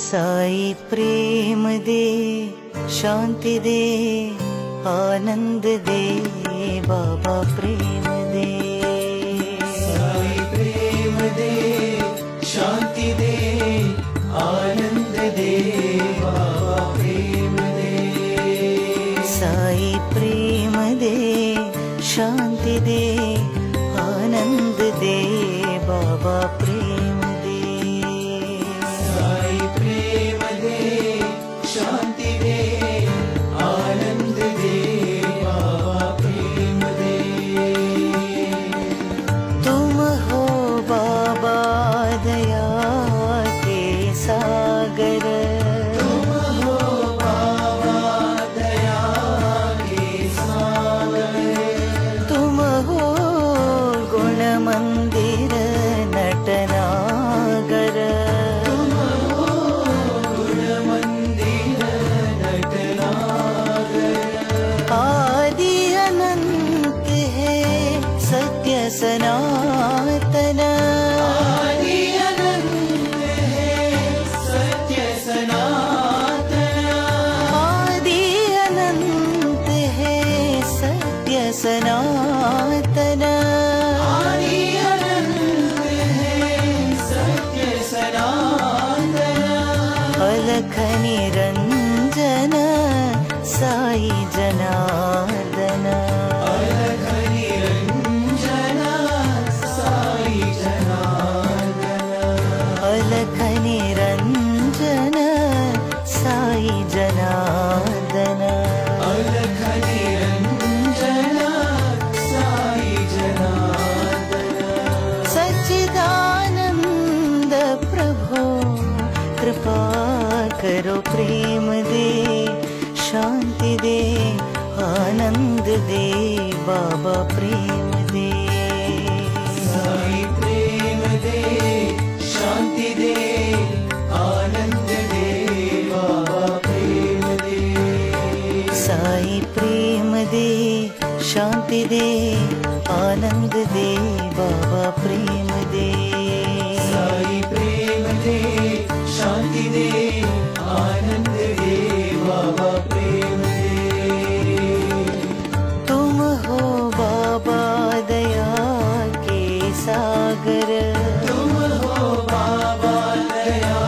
साई प्रेम दे, शांति दे, आनंद दे, बाबा प्रेम दे। साई प्रेम दे, शांति दे, आनंद दे, बाबा प्रेम दे। साई प्रेम दे, शांति दे, आनंद दे, बाबा प्रेम दे। साई प्रेम दे, शांति दे, आनंद दे, बाबा प्रेम दे। तुम हो बाबा दया के सागर, तुम हो बाबा दया के सागर। तुम हो गुण मंदिर नटनागर। तुम हो गुण मंदिर नटनागर। आदि अनंत है सत्य सनातन। आदि अनंत है सत्य सनातन। आदि अनंत है सत्य सनातन। आदि अनंत है सत्य सनातन। अलख निरंजन साई जनार्दन। अलख निरंजन साई जनार्दन। अलख निरंजन साई जनार्दन। अलख निरंजन साई जनार्दन। सच्चिदानंद प्रभो कृपा करो, प्रेम दे, शांति दे, आनंद दे, बाबा प्रेम दे। साई प्रेम दे, शांति दे, आनंद दे, बाबा प्रेम दे। साई प्रेम दे, शांति दे, आनंद दे, बाबा प्रेम दे। साई प्रेम दे, शांति दे, आनंद दे, बाबा प्रेम दे। तुम हो बाबा दया के सागर। तुम हो बाबा दया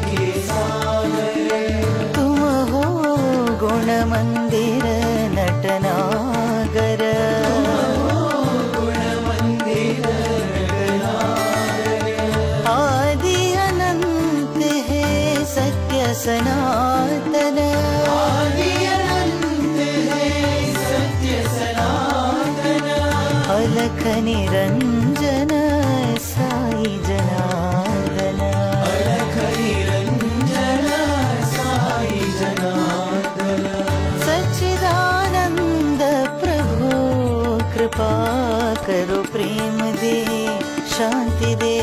के सागर। तुम हो गुण मंदिर नटनागर। गुण मंदिर नटनागर। आदि अनंत है सत्य सनातन। आदि अनंत है सत्य सनातन। अलख निरंजन साई जनार्दन। अलख निरंजन साई जनार्दन। सच्चिदानंद प्रभु कृपा करो, प्रेम दे, शांति दे,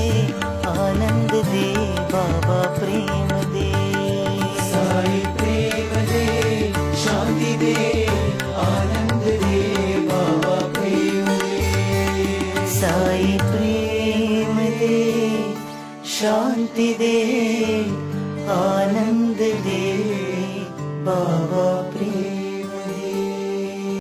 आनंद दे, बाबा प्रेम दे। साई प्रेम दे, शांति दे, आनंद दे, बाबा प्रेम दे। साई प्रेम दे, शांति दे, आनंद दे, बाबा